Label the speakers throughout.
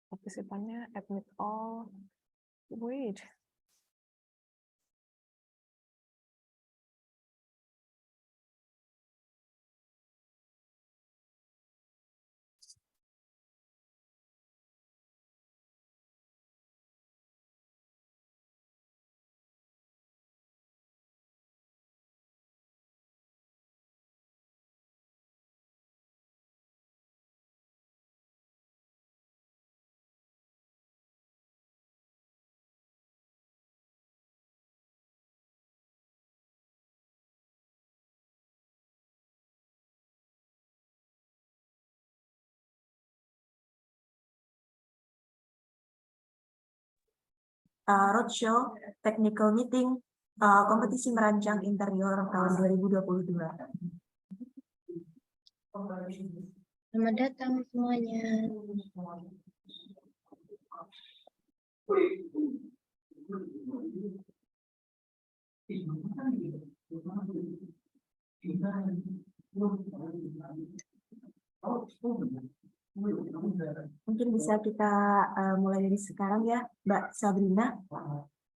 Speaker 1: Partisipannya admit all. Wait.
Speaker 2: Roadshow Technical Meeting kompetisi merancang interior tahun 2022.
Speaker 3: Selamat datang semuanya.
Speaker 2: Mungkin bisa kita mulai dari sekarang ya, Mbak Sabrina.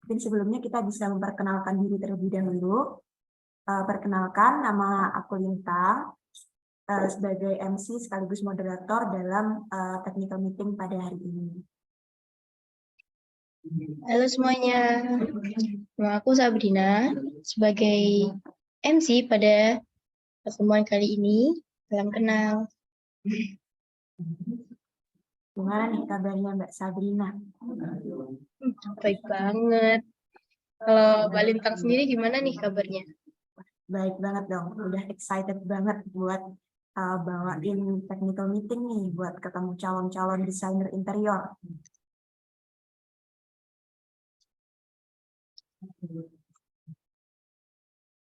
Speaker 2: Mungkin sebelumnya kita bisa memperkenalkan diri terlebih dahulu. Perkenalkan, nama aku Lintang, sebagai MC sekaligus moderator dalam technical meeting pada hari ini.
Speaker 3: Halo semuanya, nama aku Sabrina sebagai MC pada pertemuan kali ini. Salam kenal.
Speaker 2: Gimana nih kabarnya Mbak Sabrina?
Speaker 3: Baik banget. Kalau Mbak Lintang sendiri gimana nih kabarnya?
Speaker 2: Baik banget dong, udah excited banget buat bawain technical meeting nih, buat ketemu calon-calon desainer interior.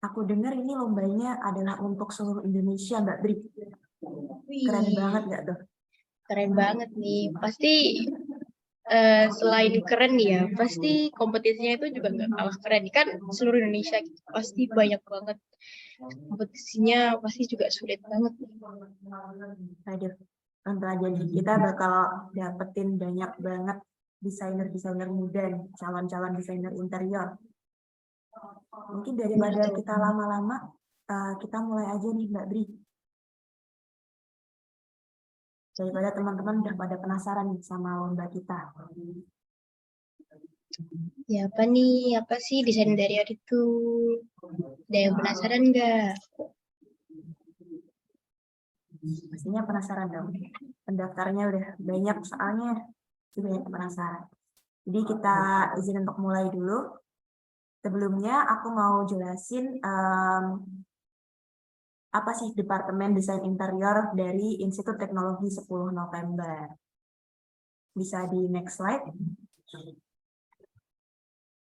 Speaker 2: Aku dengar ini lombanya adalah untuk seluruh Indonesia, Mbak Bri. Keren banget nggak tuh?
Speaker 3: Keren banget nih. Pasti selain keren ya, pasti kompetisinya itu juga nggak kalah keren. Kan seluruh Indonesia gitu. Pasti banyak banget. Kompetisinya pasti juga sulit banget.
Speaker 2: Aduh, tentu aja nih, kita bakal dapetin banyak banget desainer-desainer muda, calon-calon desainer interior. Mungkin daripada kita lama-lama, kita mulai aja nih Mbak Bri. Daripada teman-teman udah pada penasaran nih sama lomba kita.
Speaker 3: Ya apa nih? Apa sih desain interior itu? Ada yang penasaran nggak?
Speaker 2: Pastinya penasaran dong. Pendaftarnya udah banyak soalnya. Sudah banyak penasaran. Jadi kita izin untuk mulai dulu. Sebelumnya aku mau jelasin apa sih Departemen Desain Interior dari Institut Teknologi 10 November. Bisa di next slide.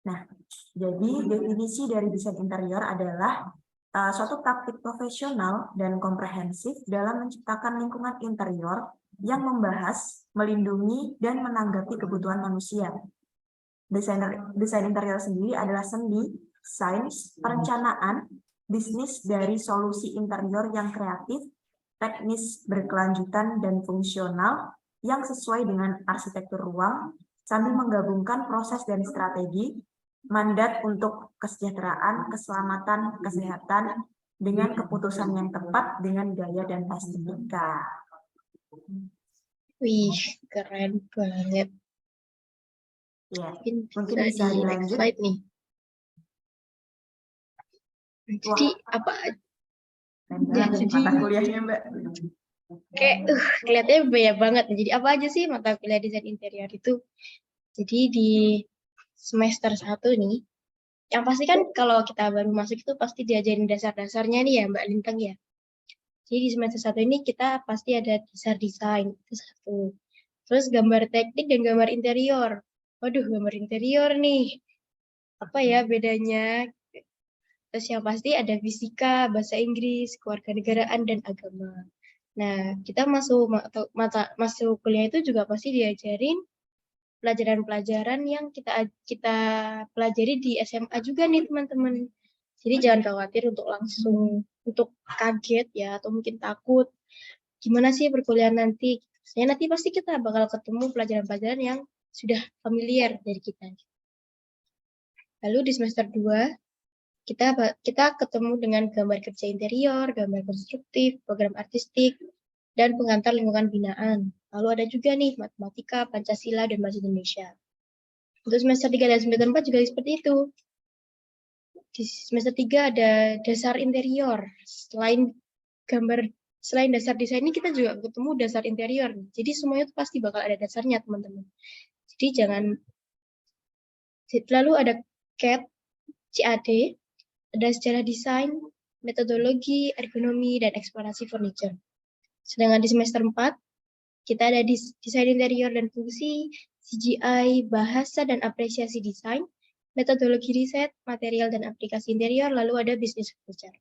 Speaker 2: Nah, jadi definisi dari desain interior adalah suatu praktik profesional dan komprehensif dalam menciptakan lingkungan interior yang membahas, melindungi, dan menanggapi kebutuhan manusia. Desain interior sendiri adalah seni, sains, perencanaan, bisnis dari solusi interior yang kreatif, teknis, berkelanjutan, dan fungsional yang sesuai dengan arsitektur ruang, sambil menggabungkan proses dan strategi, mandat untuk kesejahteraan, keselamatan, kesehatan, dengan keputusan yang tepat, dengan gaya dan estetika.
Speaker 3: Wih, keren banget.
Speaker 2: Ya,
Speaker 3: Mungkin bisa di next slide nih. Jadi apa?
Speaker 2: Ya, jadi mata kuliahnya Mbak.
Speaker 3: Kayak kelihatannya banyak banget. Jadi apa aja sih mata kuliah desain interior itu? Jadi di semester 1 nih, yang pasti kan kalau kita baru masuk itu pasti diajarin dasar-dasarnya nih ya Mbak Lintang ya. Jadi di semester 1 ini kita pasti ada dasar desain, itu satu. Terus gambar teknik dan gambar interior. Waduh, gambar interior nih. Apa ya bedanya? Terus yang pasti ada fisika, bahasa Inggris, kewarganegaraan, dan agama. Nah, kita masuk kuliah itu juga pasti diajarin pelajaran-pelajaran yang kita pelajari di SMA juga nih teman-teman. Jadi jangan khawatir untuk kaget ya atau mungkin takut. Gimana sih perkuliahan nanti? Maksudnya nanti pasti kita bakal ketemu pelajaran-pelajaran yang sudah familiar dari kita. Lalu di semester 2, kita ketemu dengan gambar kerja interior, gambar konstruktif, program artistik, dan pengantar lingkungan binaan. Lalu ada juga nih matematika, Pancasila, dan bahasa Indonesia. Untuk semester 3 dan semester 4 juga seperti itu. Di semester 3 ada dasar interior. Selain dasar desain ini kita juga ketemu dasar interior. Jadi semuanya itu pasti bakal ada dasarnya, teman-teman. Jadi jangan. Lalu ada CAD, CAD, ada sejarah desain, metodologi, ergonomi, dan eksplorasi furniture. Sedangkan di semester 4, kita ada desain interior dan fungsi, CGI, bahasa dan apresiasi desain, metodologi riset, material dan aplikasi interior, lalu ada bisnis furniture.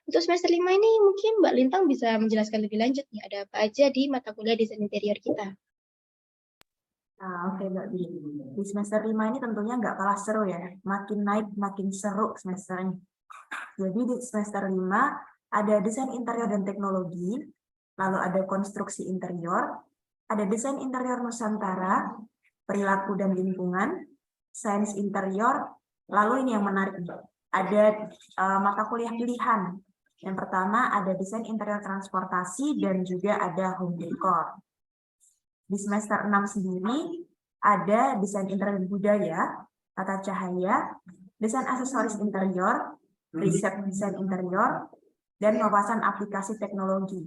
Speaker 3: Untuk semester 5 ini mungkin Mbak Lintang bisa menjelaskan lebih lanjut nih, ada apa aja di mata kuliah desain interior kita.
Speaker 2: Oke, Mbak Bi. Di semester 5 ini tentunya nggak kalah seru ya. Makin naik, makin seru semesternya. Jadi di semester 5 ada desain interior dan teknologi, lalu ada konstruksi interior, ada desain interior Nusantara, perilaku dan lingkungan, sains interior, lalu ini yang menarik nih, ada mata kuliah pilihan. Yang pertama ada desain interior transportasi dan juga ada home decor. Di semester 6 sendiri ada desain interior dan budaya, tata cahaya, desain aksesoris interior, riset desain interior, dan wawasan aplikasi teknologi.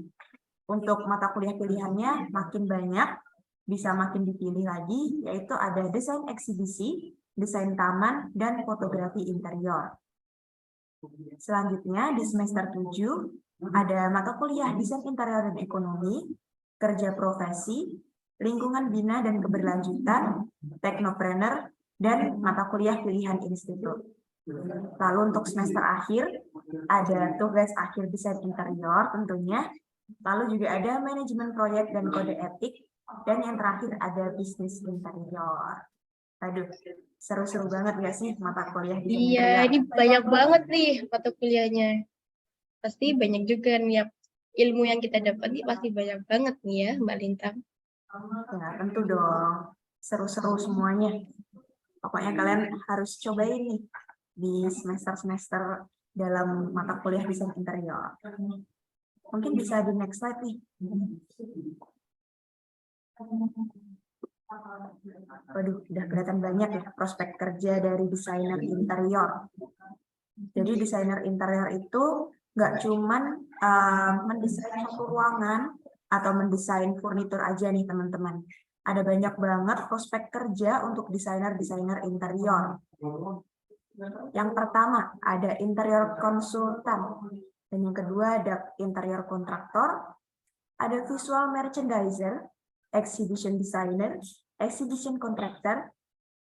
Speaker 2: Untuk mata kuliah pilihannya makin banyak, bisa makin dipilih lagi, yaitu ada desain eksibisi, desain taman, dan fotografi interior. Selanjutnya di semester 7 ada mata kuliah desain interior dan ekonomi, kerja profesi, lingkungan bina dan keberlanjutan, teknopreneur, dan mata kuliah pilihan institut. Lalu untuk semester akhir ada tugas akhir desain interior tentunya, lalu juga ada manajemen proyek dan kode etik, dan yang terakhir ada bisnis interior. Aduh, seru-seru banget gak sih mata kuliah desain interior?
Speaker 3: Iya, ini banyak banget nih mata kuliahnya. Pasti banyak juga nih ilmu yang kita dapat nih pasti banyak banget nih ya Mbak Lintang.
Speaker 2: Ya, tentu dong. Seru-seru semuanya. Pokoknya kalian harus cobain nih di semester-semester dalam mata kuliah desain interior. Mungkin bisa di next slide nih. Waduh, udah kelihatan banyak ya prospek kerja dari desainer interior. Jadi desainer interior itu nggak cuman mendesain satu ruangan atau mendesain furnitur aja nih teman-teman. Ada banyak banget prospek kerja untuk desainer-desainer interior. Yang pertama ada interior konsultan, dan yang kedua ada interior kontraktor, ada visual merchandiser, exhibition designer, exhibition contractor,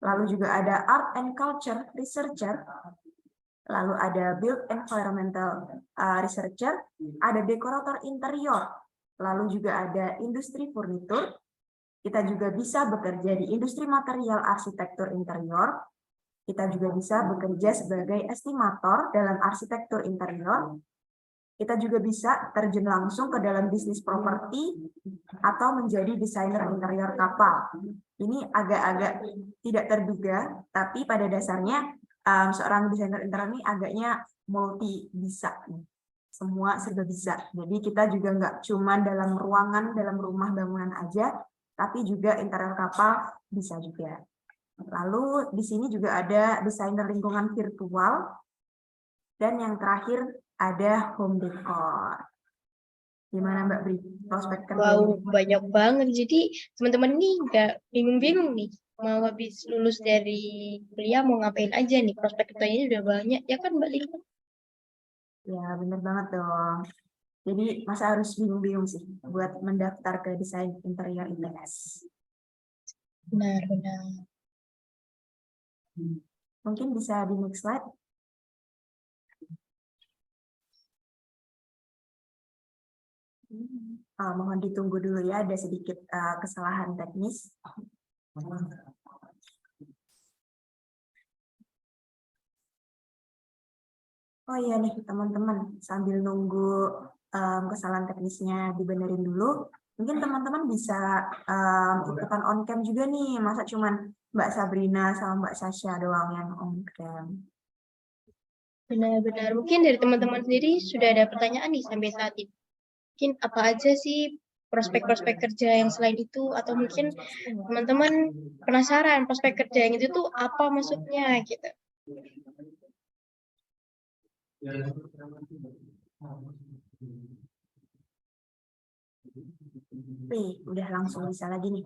Speaker 2: lalu juga ada art and culture researcher, lalu ada build environmental researcher, ada dekorator interior, lalu juga ada industri furnitur. Kita juga bisa bekerja di industri material arsitektur interior. Kita juga bisa bekerja sebagai estimator dalam arsitektur interior. Kita juga bisa terjun langsung ke dalam bisnis properti atau menjadi desainer interior kapal. Ini agak-agak tidak terduga, tapi pada dasarnya seorang desainer interior ini agaknya multi bisa. Semua serba bisa. Jadi kita juga nggak cuma dalam ruangan, dalam rumah bangunan aja, tapi juga interior kapal bisa juga. Lalu di sini juga ada desainer lingkungan virtual, dan yang terakhir ada home decor. Gimana Mbak Bri, prospek kerja?
Speaker 3: Wow, banyak banget. Jadi teman-teman ini nggak bingung-bingung nih. Mau habis lulus dari kuliah mau ngapain aja nih. Prospek kerjanya udah banyak. Ya kan Mbak Lintang?
Speaker 2: Ya bener banget dong. Jadi masa harus bingung-bingung sih buat mendaftar ke desain interior ITS.
Speaker 3: Benar.
Speaker 2: Mungkin bisa di next slide. Mohon ditunggu dulu ya, ada sedikit kesalahan teknis. Oh iya nih teman-teman, sambil nunggu kesalahan teknisnya dibenerin dulu, Mungkin teman-teman bisa ikutan on cam juga nih, masa cuman Mbak Sabrina sama Mbak Sasha doang yang on cam.
Speaker 3: Benar-benar. Mungkin dari teman-teman sendiri sudah ada pertanyaan nih sampai saat ini. Mungkin apa aja sih prospek-prospek kerja yang selain itu, atau mungkin teman-teman penasaran prospek kerja yang itu tuh apa maksudnya gitu.
Speaker 2: Udah langsung bisa lagi nih.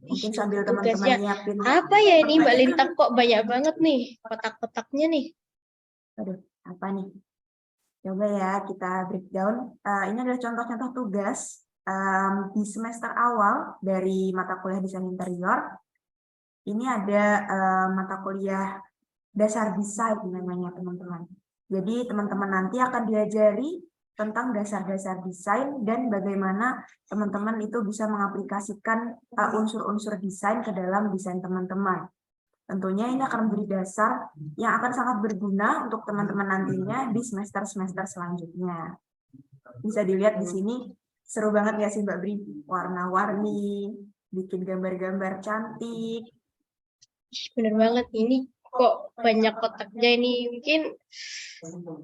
Speaker 2: Mungkin
Speaker 3: Ih,
Speaker 2: sambil
Speaker 3: tugasnya
Speaker 2: teman-teman nyiapin.
Speaker 3: apa ya ini Mbak Lintang, kok banyak banget nih kotak-kotaknya nih.
Speaker 2: Aduh, apa nih? Coba ya kita breakdown. Ini adalah contoh-contoh tugas di semester awal dari mata kuliah desain interior. Ini ada mata kuliah dasar desain namanya teman-teman. Jadi teman-teman nanti akan diajari tentang dasar-dasar desain dan bagaimana teman-teman itu bisa mengaplikasikan unsur-unsur desain ke dalam desain teman-teman. Tentunya ini akan menjadi dasar yang akan sangat berguna untuk teman-teman nantinya di semester-semester selanjutnya. Bisa dilihat di sini, seru banget ya sih Mbak Bri? Warna-warni, bikin gambar-gambar cantik.
Speaker 3: Bener banget, ini kok banyak kotaknya ini. Mungkin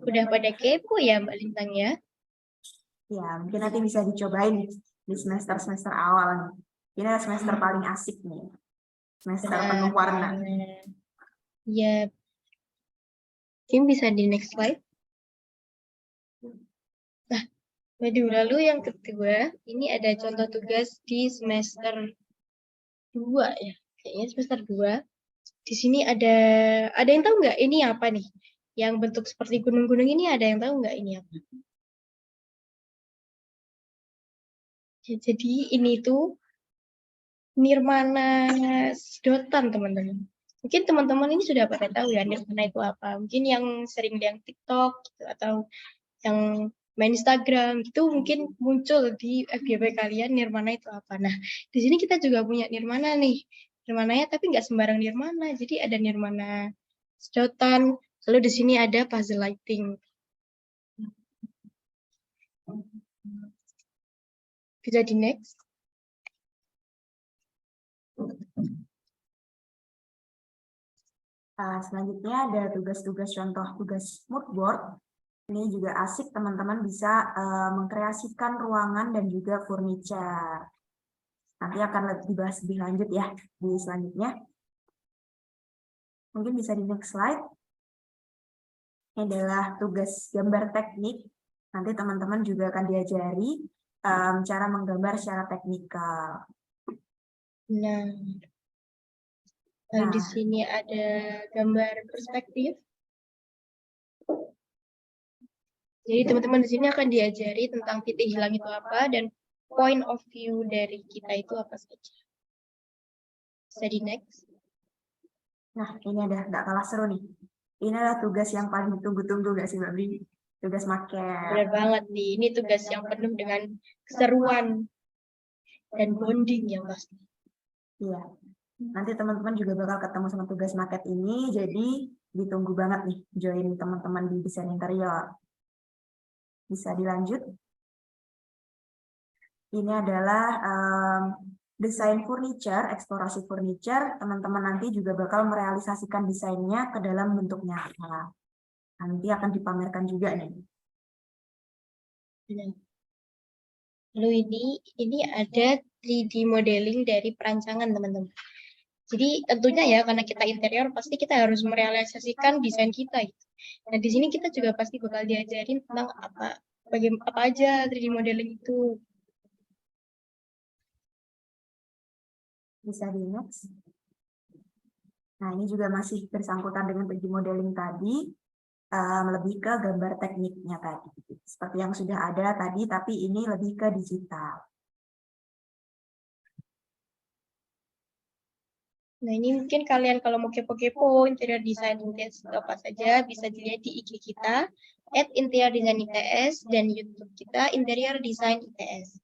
Speaker 3: udah pada kepo ya Mbak Lintang ya.
Speaker 2: Ya, mungkin nanti bisa dicobain di semester-semester awal nih. Ini adalah semester paling asik nih. Semester penuh warna.
Speaker 3: Ya, mungkin bisa di next slide. Nah, lalu yang kedua, ini ada contoh tugas di semester 2 ya. Kayaknya semester 2. Di sini ada yang tahu nggak ini apa nih? Yang bentuk seperti gunung-gunung ini ada yang tahu nggak ini apa? Ya, jadi ini tuh nirmana sedotan teman-teman. Mungkin teman-teman ini sudah pada tahu ya nirmana itu apa. Mungkin yang sering lihat TikTok gitu, atau yang main Instagram gitu mungkin muncul di FYP kalian nirmana itu apa. Nah, di sini kita juga punya nirmana nih. Nirmananya tapi nggak sembarang nirmana. Jadi ada nirmana sedotan. Lalu di sini ada puzzle lighting. Bisa di next.
Speaker 2: Selanjutnya ada tugas-tugas contoh tugas mood board. Ini juga asik, teman-teman bisa mengkreasikan ruangan dan juga furniture. Nanti akan dibahas lebih lanjut ya di selanjutnya. Mungkin bisa di next slide. Ini adalah tugas gambar teknik. Nanti teman-teman juga akan diajari cara menggambar secara teknikal.
Speaker 3: Nah, lalu di sini ada gambar perspektif. Jadi teman-teman di sini akan diajari tentang titik hilang itu apa dan point of view dari kita itu apa saja. Bisa di next.
Speaker 2: Nah, ini ada nggak kalah seru nih. Ini adalah tugas yang paling ditunggu-tunggu nggak sih Mbak Bri? Tugas maket.
Speaker 3: Benar banget nih, ini tugas yang penuh dengan keseruan dan bonding yang pasti.
Speaker 2: Iya. Nanti teman-teman juga bakal ketemu sama tugas maket ini, jadi ditunggu banget nih join teman-teman di desain interior. Bisa dilanjut. Ini adalah desain furniture, eksplorasi furniture. Teman-teman nanti juga bakal merealisasikan desainnya ke dalam bentuk nyata. Nanti akan dipamerkan juga nih.
Speaker 3: Lalu ini ada 3D modeling dari perancangan teman-teman. Jadi tentunya ya karena kita interior pasti kita harus merealisasikan desain kita. Nah di sini kita juga pasti bakal diajarin tentang apa aja 3D modeling itu.
Speaker 2: Bisa di next. Nah ini juga masih bersangkutan dengan 3D modeling tadi. Lebih ke gambar tekniknya tadi. Seperti yang sudah ada tadi, tapi ini lebih ke digital.
Speaker 3: Nah ini mungkin kalian kalau mau kepo-kepo interior design ITS apa saja bisa dilihat di IG kita @interiordesign_its dan YouTube kita Interior Design ITS.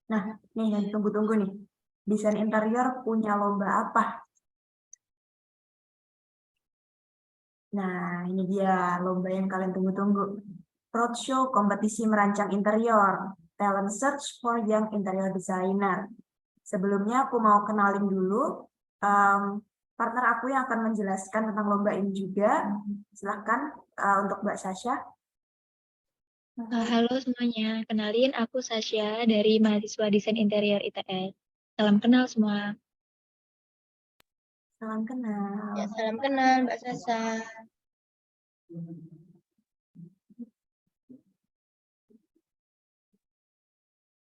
Speaker 2: Nah, nih yang ditunggu-tunggu nih. Desain interior punya lomba apa? Nah, ini dia lomba yang kalian tunggu-tunggu. Roadshow kompetisi merancang interior, talent search for young interior designer. Sebelumnya aku mau kenalin dulu partner aku yang akan menjelaskan tentang lomba ini juga. Silahkan untuk Mbak Sasha.
Speaker 4: Halo semuanya, kenalin aku Sasha dari mahasiswa Desain Interior ITS. Salam kenal semua.
Speaker 2: Salam kenal.
Speaker 3: Ya, salam kenal Mbak Sasa.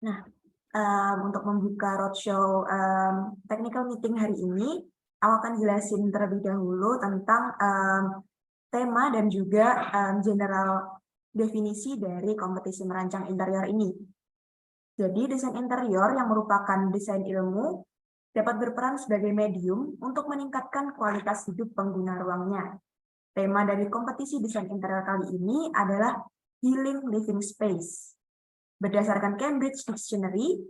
Speaker 2: Nah, untuk membuka roadshow technical meeting hari ini, aku akan jelasin terlebih dahulu tentang tema dan juga general definisi dari kompetisi merancang interior ini. Jadi, desain interior yang merupakan desain ilmu dapat berperan sebagai medium untuk meningkatkan kualitas hidup pengguna ruangnya. Tema dari kompetisi desain interior kali ini adalah Healing Living Space. Berdasarkan Cambridge Dictionary,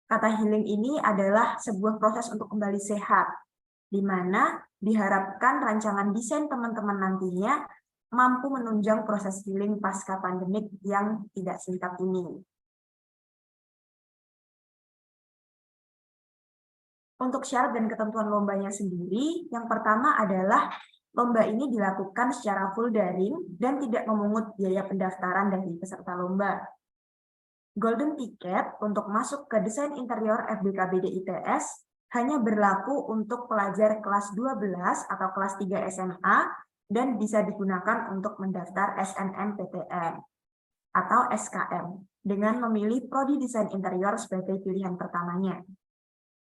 Speaker 2: kata healing ini adalah sebuah proses untuk kembali sehat, di mana diharapkan rancangan desain teman-teman nantinya mampu menunjang proses healing pasca pandemik yang tidak singkat ini. Untuk syarat dan ketentuan lombanya sendiri, yang pertama adalah lomba ini dilakukan secara full daring dan tidak memungut biaya pendaftaran dari peserta lomba. Golden Ticket untuk masuk ke desain interior FBKBD ITS hanya berlaku untuk pelajar kelas 12 atau kelas 3 SMA dan bisa digunakan untuk mendaftar SNMPTN atau SKM dengan memilih prodi desain interior sebagai pilihan pertamanya.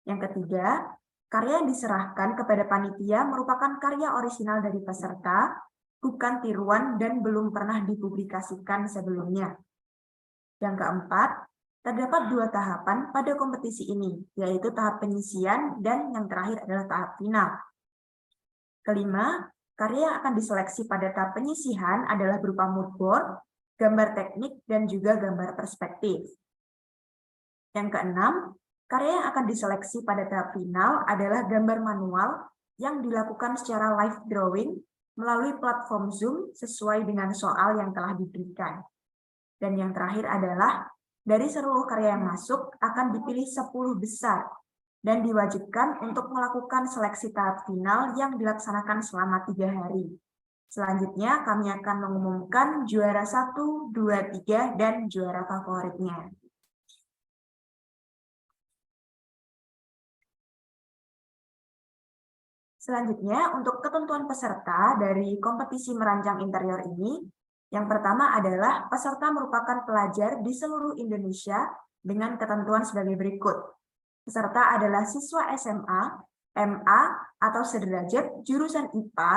Speaker 2: Yang ketiga, karya yang diserahkan kepada panitia merupakan karya orisinal dari peserta, bukan tiruan dan belum pernah dipublikasikan sebelumnya. Yang keempat, terdapat 2 tahapan pada kompetisi ini, yaitu tahap penyisian dan yang terakhir adalah tahap final. Kelima, karya yang akan diseleksi pada tahap penyisihan adalah berupa mood board, gambar teknik, dan juga gambar perspektif. Yang keenam, karya yang akan diseleksi pada tahap final adalah gambar manual yang dilakukan secara live drawing melalui platform Zoom sesuai dengan soal yang telah diberikan. Dan yang terakhir adalah, dari seluruh karya yang masuk akan dipilih 10 besar dan diwajibkan untuk melakukan seleksi tahap final yang dilaksanakan selama 3 hari. Selanjutnya kami akan mengumumkan juara 1, 2, 3, dan juara favoritnya. Selanjutnya, untuk ketentuan peserta dari kompetisi merancang interior ini, yang pertama adalah peserta merupakan pelajar di seluruh Indonesia dengan ketentuan sebagai berikut. Peserta adalah siswa SMA, MA, atau sederajat jurusan IPA,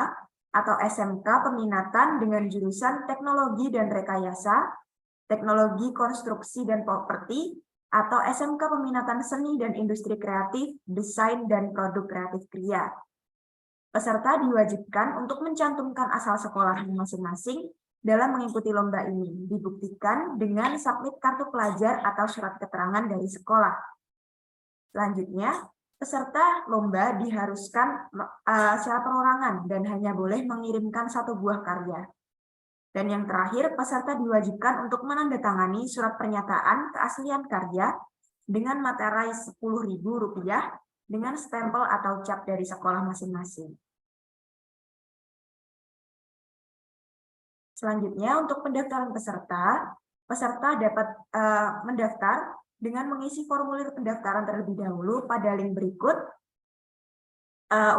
Speaker 2: atau SMK peminatan dengan jurusan teknologi dan rekayasa, teknologi konstruksi dan properti, atau SMK peminatan seni dan industri kreatif, desain dan produk kreatif kria. Peserta diwajibkan untuk mencantumkan asal sekolahnya masing-masing dalam mengikuti lomba ini, dibuktikan dengan submit kartu pelajar atau surat keterangan dari sekolah. Selanjutnya, peserta lomba diharuskan secara perorangan dan hanya boleh mengirimkan 1 buah karya. Dan yang terakhir, peserta diwajibkan untuk menandatangani surat pernyataan keaslian karya dengan materai Rp10.000 dengan stempel atau cap dari sekolah masing-masing. Selanjutnya, untuk pendaftaran peserta, peserta dapat mendaftar dengan mengisi formulir pendaftaran terlebih dahulu pada link berikut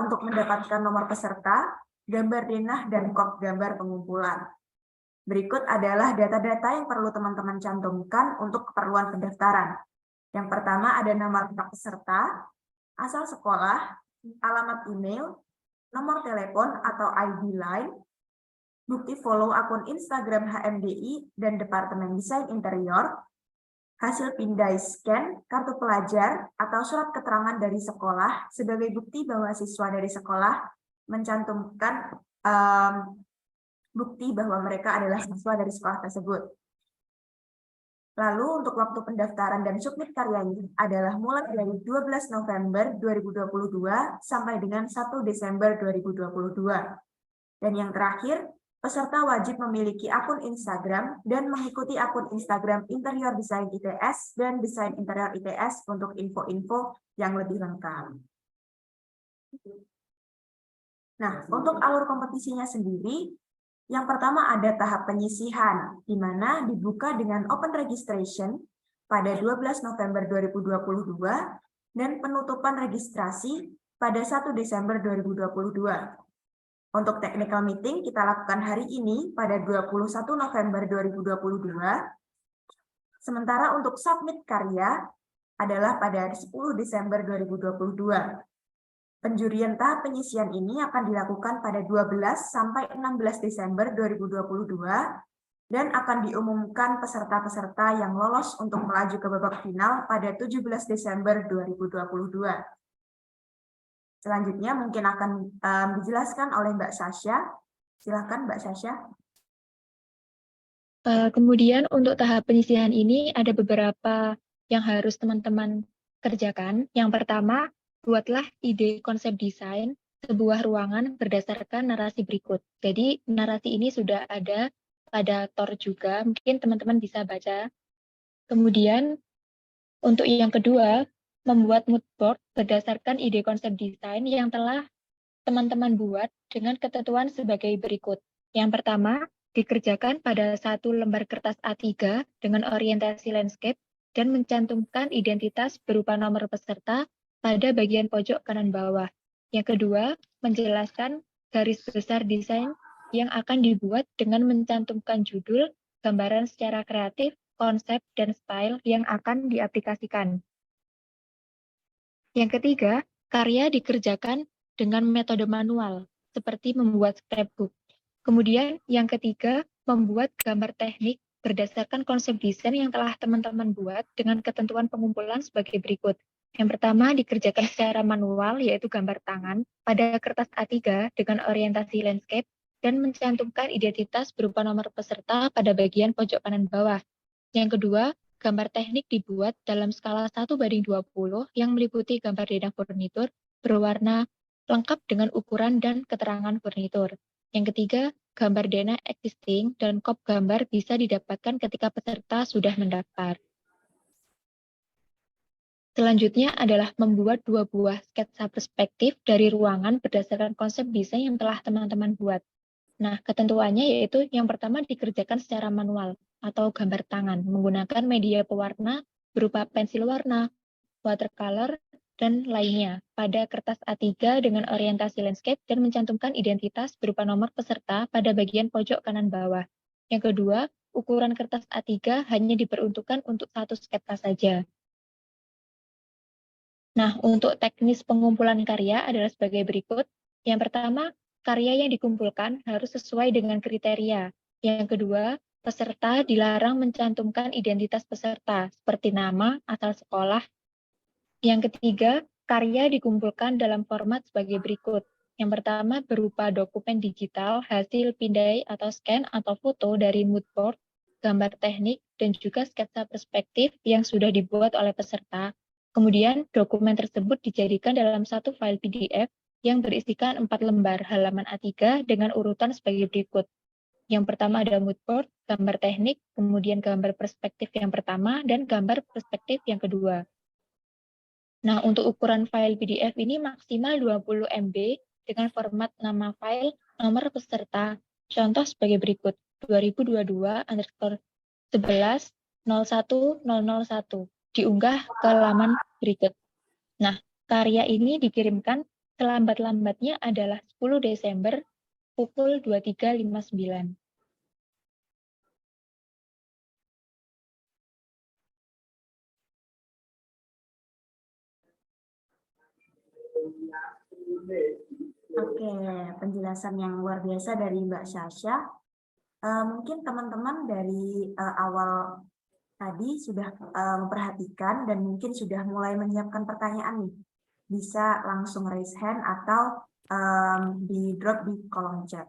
Speaker 2: untuk mendapatkan nomor peserta, gambar denah, dan kod gambar pengumpulan. Berikut adalah data-data yang perlu teman-teman cantumkan untuk keperluan pendaftaran. Yang pertama ada nama lengkap peserta, asal sekolah, alamat email, nomor telepon atau ID line, bukti follow akun Instagram HMDI dan Departemen Desain Interior, hasil pindai scan, kartu pelajar, atau surat keterangan dari sekolah sebagai bukti bahwa siswa dari sekolah mencantumkan bukti bahwa mereka adalah siswa dari sekolah tersebut. Lalu untuk waktu pendaftaran dan submit karyanya adalah mulai dari 12 November 2022 sampai dengan 1 Desember 2022. Dan yang terakhir, peserta wajib memiliki akun Instagram dan mengikuti akun Instagram Interior Design ITS dan Desain Interior ITS untuk info-info yang lebih lengkap. Nah, untuk alur kompetisinya sendiri, yang pertama ada tahap penyisihan, di mana dibuka dengan open registration pada 12 November 2022 dan penutupan registrasi pada 1 Desember 2022. Untuk technical meeting kita lakukan hari ini pada 21 November 2022. Sementara untuk submit karya adalah pada 10 Desember 2022. Penjurian tahap penyisian ini akan dilakukan pada 12 sampai 16 Desember 2022 dan akan diumumkan peserta-peserta yang lolos untuk melaju ke babak final pada 17 Desember 2022. Selanjutnya mungkin akan dijelaskan oleh Mbak Sasha. Silakan Mbak Sasha.
Speaker 4: Kemudian untuk tahap penyisihan ini ada beberapa yang harus teman-teman kerjakan. Yang pertama, buatlah ide konsep desain sebuah ruangan berdasarkan narasi berikut. Jadi narasi ini sudah ada pada Tor juga, mungkin teman-teman bisa baca. Kemudian untuk yang kedua, membuat mood board berdasarkan ide konsep desain yang telah teman-teman buat dengan ketentuan sebagai berikut. Yang pertama, dikerjakan pada satu lembar kertas A3 dengan orientasi landscape dan mencantumkan identitas berupa nomor peserta pada bagian pojok kanan bawah. Yang kedua, menjelaskan garis besar desain yang akan dibuat dengan mencantumkan judul, gambaran secara kreatif, konsep, dan style yang akan diaplikasikan. Yang ketiga, karya dikerjakan dengan metode manual, seperti membuat scrapbook. Kemudian yang ketiga, membuat gambar teknik berdasarkan konsep desain yang telah teman-teman buat dengan ketentuan pengumpulan sebagai berikut. Yang pertama, dikerjakan secara manual, yaitu gambar tangan, pada kertas A3 dengan orientasi landscape, dan mencantumkan identitas berupa nomor peserta pada bagian pojok kanan bawah. Yang kedua, gambar teknik dibuat dalam skala 1:20 yang meliputi gambar denah furnitur berwarna lengkap dengan ukuran dan keterangan furnitur. Yang ketiga, gambar denah existing dan kop gambar bisa didapatkan ketika peserta sudah mendaftar. Selanjutnya adalah membuat 2 buah sketsa perspektif dari ruangan berdasarkan konsep desain yang telah teman-teman buat. Nah, ketentuannya yaitu yang pertama dikerjakan secara manual atau gambar tangan menggunakan media pewarna berupa pensil warna, watercolor, dan lainnya pada kertas A3 dengan orientasi landscape dan mencantumkan identitas berupa nomor peserta pada bagian pojok kanan bawah. Yang kedua, ukuran kertas A3 hanya diperuntukkan untuk satu sketsa saja. Nah, untuk teknis pengumpulan karya adalah sebagai berikut. Yang pertama, karya yang dikumpulkan harus sesuai dengan kriteria. Yang kedua, peserta dilarang mencantumkan identitas peserta, seperti nama, asal sekolah. Yang ketiga, karya dikumpulkan dalam format sebagai berikut. Yang pertama, berupa dokumen digital, hasil pindai atau scan atau foto dari mood board, gambar teknik, dan juga sketsa perspektif yang sudah dibuat oleh peserta. Kemudian, dokumen tersebut dijadikan dalam satu file PDF yang berisikan 4 lembar halaman A3 dengan urutan sebagai berikut. Yang pertama ada mood board, gambar teknik, kemudian gambar perspektif yang pertama, dan gambar perspektif yang kedua. Nah, untuk ukuran file PDF ini maksimal 20 MB dengan format nama file, nomor peserta. Contoh sebagai berikut, 2022_11-01-001, diunggah ke laman berikut. Nah, karya ini dikirimkan selambat-lambatnya adalah 10 Desember pukul 23.59.
Speaker 2: Oke, penjelasan yang luar biasa dari Mbak Sasha. Mungkin teman-teman dari awal tadi sudah memperhatikan dan mungkin sudah mulai menyiapkan pertanyaan nih. Bisa langsung raise hand atau di drop di kolom chat.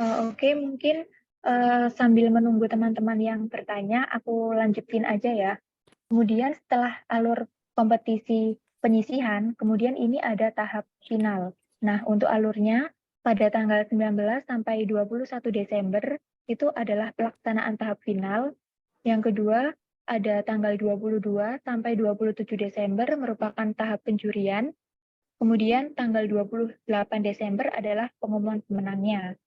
Speaker 4: Oke, mungkin sambil menunggu teman-teman yang bertanya, aku lanjutin aja ya. Kemudian setelah alur kompetisi penyisihan, kemudian ini ada tahap final. Nah, untuk alurnya pada tanggal 19 sampai 21 Desember itu adalah pelaksanaan tahap final. Yang kedua, ada tanggal 22 sampai 27 Desember merupakan tahap penjurian. Kemudian tanggal 28 Desember adalah pengumuman pemenangnya.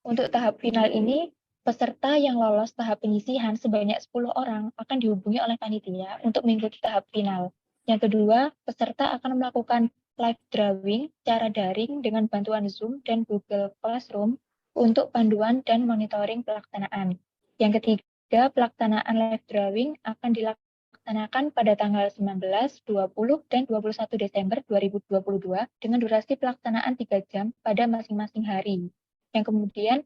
Speaker 4: Untuk tahap final ini, peserta yang lolos tahap penyisihan sebanyak 10 orang akan dihubungi oleh panitia untuk mengikuti tahap final. Yang kedua, peserta akan melakukan live drawing secara daring dengan bantuan Zoom dan Google Classroom untuk panduan dan monitoring pelaksanaan. Yang ketiga, pelaksanaan live drawing akan dilaksanakan pada tanggal 19, 20, dan 21 Desember 2022 dengan durasi pelaksanaan 3 jam pada masing-masing hari. Yang kemudian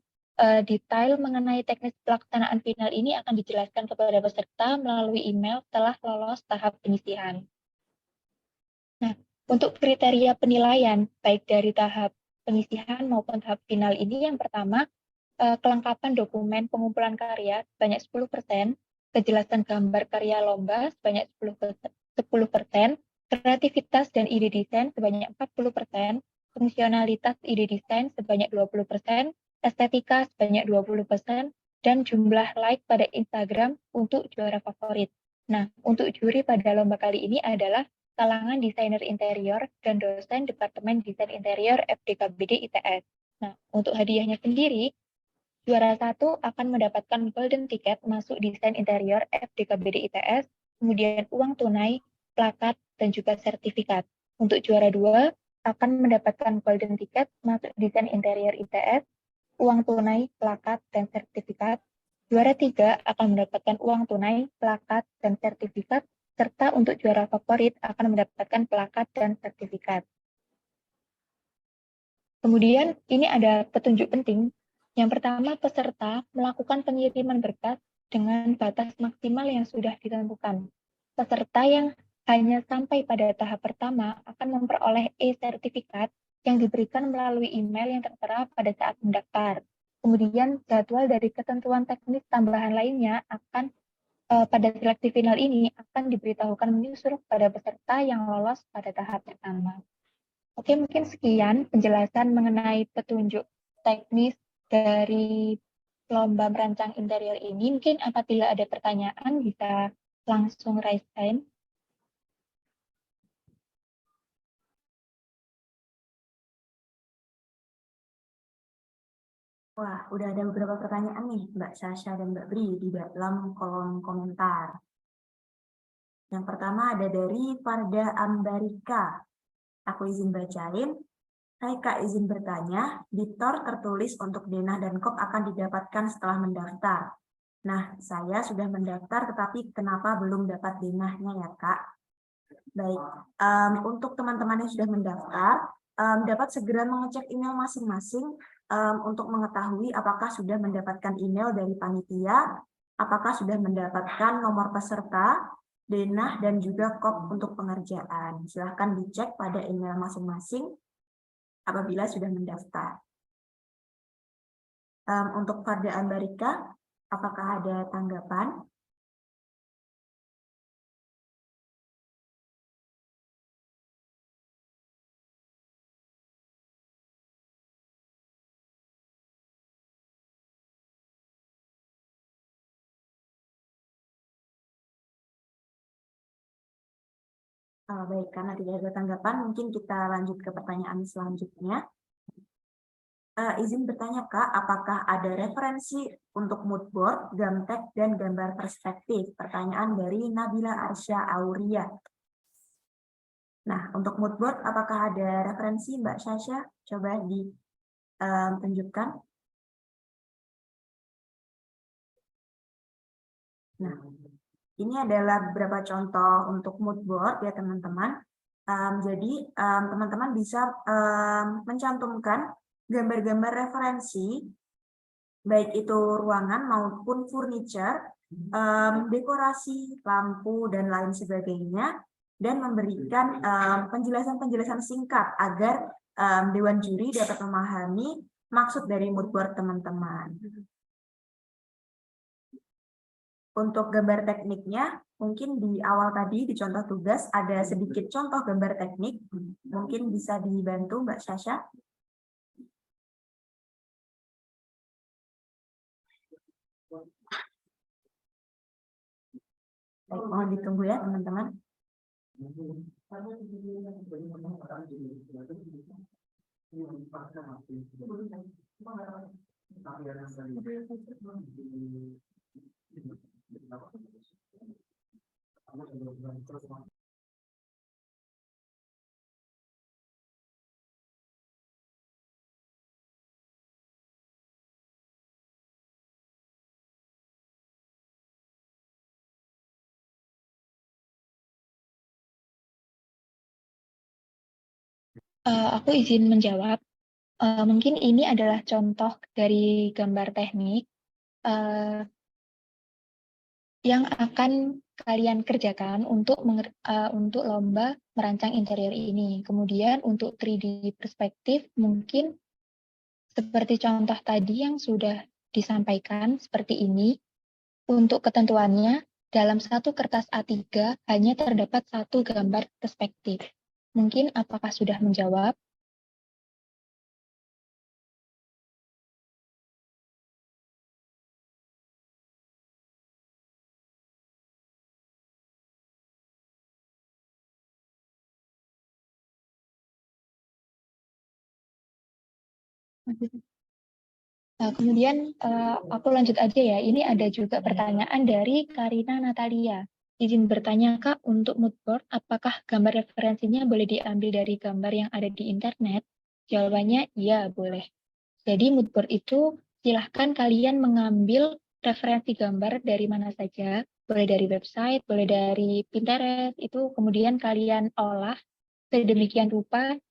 Speaker 4: detail mengenai teknis pelaksanaan final ini akan dijelaskan kepada peserta melalui email setelah lolos tahap penyisihan. Nah, untuk kriteria penilaian baik dari tahap penyisihan maupun tahap final ini, yang pertama, kelengkapan dokumen pengumpulan karya sebanyak 10%, kejelasan gambar karya lomba sebanyak 10%, kreativitas dan ide desain sebanyak 40%, fungsionalitas ide desain sebanyak 20%, estetika sebanyak 20%, dan jumlah like pada Instagram untuk juara favorit. Nah, untuk juri pada lomba kali ini adalah kalangan desainer interior dan dosen Departemen Desain Interior FDKBD ITS. Nah, untuk hadiahnya sendiri, juara 1 akan mendapatkan golden ticket masuk desain interior FDKBD ITS, kemudian uang tunai, plakat, dan juga sertifikat. Untuk juara 2 akan mendapatkan golden ticket masuk desain interior ITS, uang tunai, plakat, dan sertifikat. Juara 3 akan mendapatkan uang tunai, plakat, dan sertifikat, serta untuk juara favorit akan mendapatkan plakat dan sertifikat. Kemudian ini ada petunjuk penting. Yang pertama, peserta melakukan pengiriman berkas dengan batas maksimal yang sudah ditentukan. Peserta yang hanya sampai pada tahap pertama akan memperoleh e-sertifikat yang diberikan melalui email yang tertera pada saat mendaftar. Kemudian jadwal dari ketentuan teknis tambahan lainnya akan pada seleksi final ini akan diberitahukan menyusul pada peserta yang lolos pada tahap pertama. Oke, mungkin sekian penjelasan mengenai petunjuk teknis dari lomba merancang interior ini. Mungkin apabila ada pertanyaan bisa langsung raise hand.
Speaker 2: Wah, udah ada beberapa pertanyaan nih Mbak Sasha dan Mbak Bri di dalam kolom komentar. Yang pertama ada dari Farda Ambarika. Aku izin bacain. Hai Kak, izin bertanya, di TOR tertulis untuk denah dan kop akan didapatkan setelah mendaftar. Nah, saya sudah mendaftar tetapi kenapa belum dapat denahnya ya Kak? Baik, untuk teman-teman yang sudah mendaftar, dapat segera mengecek email masing-masing untuk mengetahui apakah sudah mendapatkan email dari panitia, apakah sudah mendapatkan nomor peserta, denah, dan juga kop untuk pengerjaan. Silahkan dicek pada email masing-masing apabila sudah mendaftar. Untuk Farda Ambarika, apakah ada tanggapan? Baik, karena tidak ada tanggapan, mungkin kita lanjut ke pertanyaan selanjutnya. Izin bertanya Kak, apakah ada referensi untuk mood board, gamtek, dan gambar perspektif? Pertanyaan dari Nabila Arsya Auria. Nah, untuk mood board, apakah ada referensi Mbak Sasha? Coba ditunjukkan. Nah, ini adalah beberapa contoh untuk mood board ya teman-teman. Jadi teman-teman bisa mencantumkan gambar-gambar referensi, baik itu ruangan maupun furniture, dekorasi, lampu, dan lain sebagainya, dan memberikan penjelasan-penjelasan singkat agar Dewan Juri dapat memahami maksud dari mood board teman-teman. Untuk gambar tekniknya, mungkin di awal tadi di contoh tugas ada sedikit contoh gambar teknik. Mungkin bisa dibantu Mbak Sasha. Baik, mohon ditunggu ya teman-teman.
Speaker 4: Aku izin menjawab. Mungkin ini adalah contoh dari gambar teknik yang akan kalian kerjakan untuk lomba merancang interior ini. Kemudian untuk 3D perspektif mungkin seperti contoh tadi yang sudah disampaikan seperti ini. Untuk ketentuannya, dalam satu kertas A3 hanya terdapat satu gambar perspektif. Mungkin apakah sudah menjawab? Nah, kemudian aku lanjut aja ya. Ini ada juga pertanyaan dari Karina Natalia. Izin bertanya Kak, untuk mood board, apakah gambar referensinya boleh diambil dari gambar yang ada di internet? Jawabannya iya, boleh. Jadi mood board itu silahkan kalian mengambil referensi gambar dari mana saja, boleh dari website, boleh dari Pinterest, itu kemudian kalian olah sedemikian rupa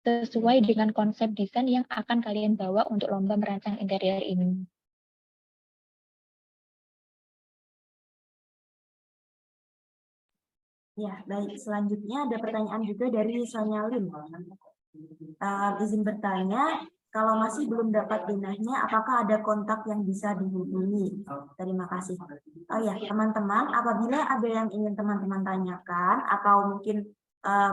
Speaker 4: sesuai dengan konsep desain yang akan kalian bawa untuk lomba merancang interior ini.
Speaker 2: Ya, baik. Selanjutnya ada pertanyaan juga dari Sonya Lim. Izin bertanya, kalau masih belum dapat denahnya, apakah ada kontak yang bisa dihubungi? Terima kasih. Oh ya, teman-teman, apabila ada yang ingin teman-teman tanyakan, atau mungkin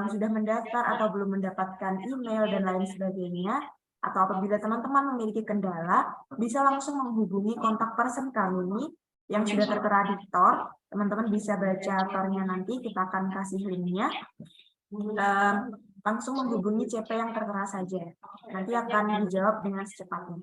Speaker 2: sudah mendaftar atau belum mendapatkan email dan lain sebagainya, atau apabila teman-teman memiliki kendala, bisa langsung menghubungi kontak person kami yang sudah tertera di Tor. Teman-teman bisa baca Tornya nanti, kita akan kasih linknya. Langsung menghubungi CP yang tertera saja. Nanti akan dijawab dengan secepatnya.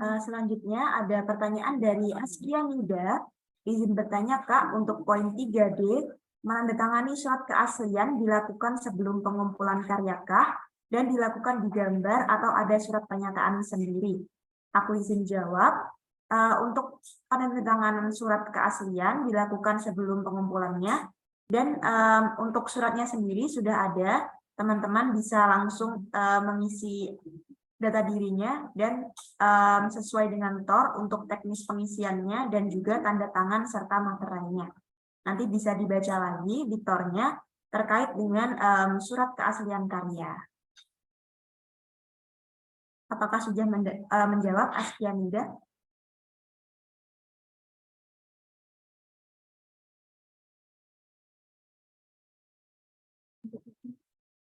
Speaker 2: Selanjutnya ada pertanyaan dari Askia Nida. Izin bertanya Kak, untuk poin 3D, menandatangani surat keaslian dilakukan sebelum pengumpulan karya kah dan dilakukan di gambar atau ada surat pernyataan sendiri? Aku izin jawab. Untuk penandatanganan surat keaslian dilakukan sebelum pengumpulannya, dan untuk suratnya sendiri sudah ada. Teman-teman bisa langsung mengisi data dirinya dan sesuai dengan Tor untuk teknis pengisiannya dan juga tanda tangan serta materai-nya. Nanti bisa dibaca lagi di Tornya terkait dengan surat keaslian karya. Apakah sudah menjawab Askia Nida?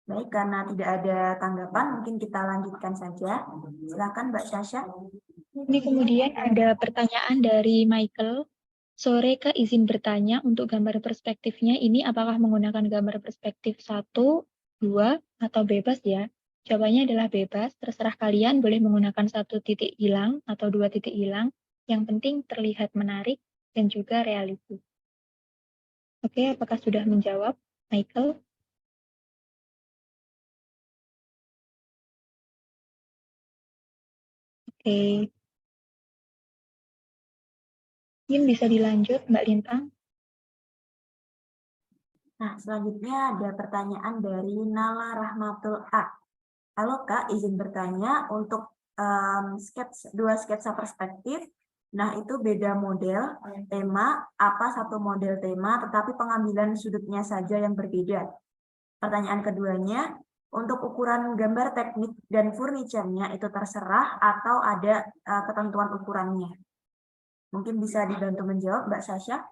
Speaker 2: Baik, karena tidak ada tanggapan, mungkin kita lanjutkan saja. Silakan Mbak Sasha.
Speaker 4: Ini kemudian ada pertanyaan dari Michael. Sore Kak izin bertanya untuk gambar perspektifnya ini apakah menggunakan gambar perspektif 1, 2, atau bebas ya? Jawabannya adalah bebas, terserah kalian boleh menggunakan 1 titik hilang atau 2 titik hilang. Yang penting terlihat menarik dan juga realistis. Oke, apakah sudah menjawab, Michael? Oke. Mungkin bisa dilanjut, Mbak Lintang.
Speaker 2: Nah, selanjutnya ada pertanyaan dari Nala Rahmatul A. Halo Kak, izin bertanya untuk dua sketsa perspektif. Nah, itu beda model, tema, apa satu model tema, tetapi pengambilan sudutnya saja yang berbeda. Pertanyaan keduanya, untuk ukuran gambar teknik dan furniturnya itu terserah atau ada ketentuan ukurannya? Mungkin bisa dibantu menjawab, Mbak Sasha?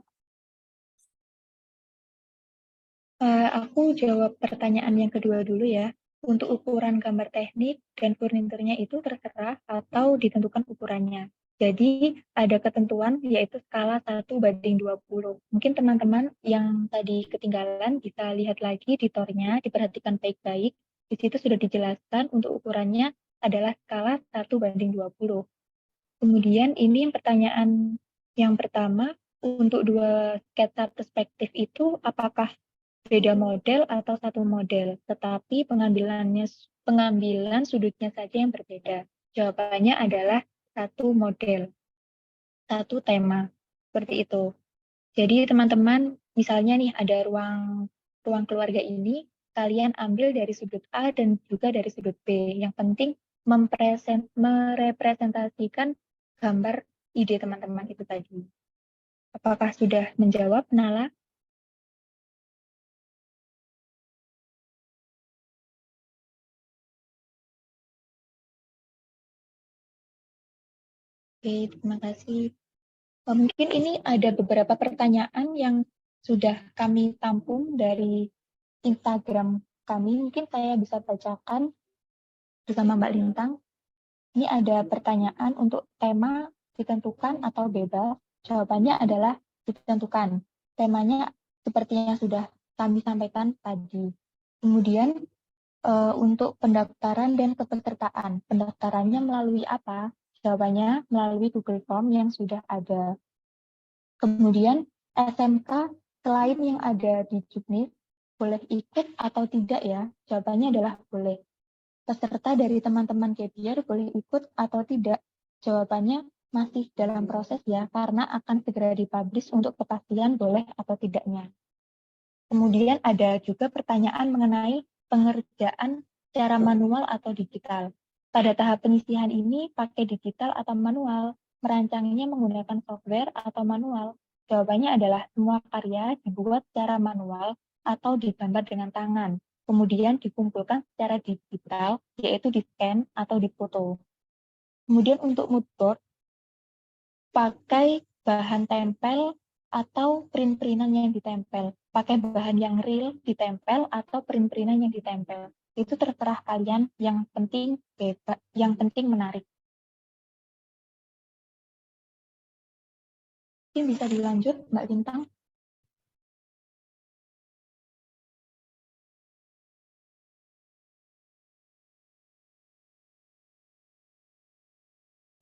Speaker 4: Aku jawab pertanyaan yang kedua dulu ya. Untuk ukuran gambar teknik dan furniturnya itu terserah atau ditentukan ukurannya. Jadi ada ketentuan yaitu skala 1:20. Mungkin teman-teman yang tadi ketinggalan bisa lihat lagi editornya, diperhatikan baik-baik. Di situ sudah dijelaskan untuk ukurannya adalah skala 1:20. Kemudian ini pertanyaan yang pertama, untuk dua sketsa perspektif itu apakah beda model atau satu model, tetapi pengambilan sudutnya saja yang berbeda. Jawabannya adalah satu model, satu tema, seperti itu. Jadi teman-teman, misalnya nih ada ruang keluarga ini, kalian ambil dari sudut A dan juga dari sudut B. Yang penting merepresentasikan gambar ide teman-teman itu tadi. Apakah sudah menjawab, Nala? Oke, terima kasih. Mungkin ini ada beberapa pertanyaan yang sudah kami tampung dari Instagram kami. Mungkin saya bisa bacakan bersama Mbak Lintang. Ini ada pertanyaan untuk tema ditentukan atau bebas. Jawabannya adalah ditentukan. Temanya seperti yang sudah kami sampaikan tadi. Kemudian untuk pendaftaran dan kepesertaan. Pendaftarannya melalui apa? Jawabannya melalui Google Form yang sudah ada. Kemudian SMK selain yang ada di Juknis, boleh ikut atau tidak ya? Jawabannya adalah boleh. Peserta dari teman-teman Gebiar boleh ikut atau tidak? Jawabannya masih dalam proses ya, karena akan segera dipublish untuk kepastian boleh atau tidaknya. Kemudian ada juga pertanyaan mengenai pengerjaan secara manual atau digital. Pada tahap penyisihan ini pakai digital atau manual, merancangnya menggunakan software atau manual. Jawabannya adalah semua karya dibuat secara manual atau digambar dengan tangan, kemudian dikumpulkan secara digital, yaitu di-scan atau difoto. Kemudian untuk moodboard, pakai bahan tempel atau print-printan yang ditempel. Pakai bahan yang real ditempel atau print-printan yang ditempel. Itu terserah kalian, yang penting bebas, yang penting menarik. Mungkin bisa dilanjut, Mbak Lintang.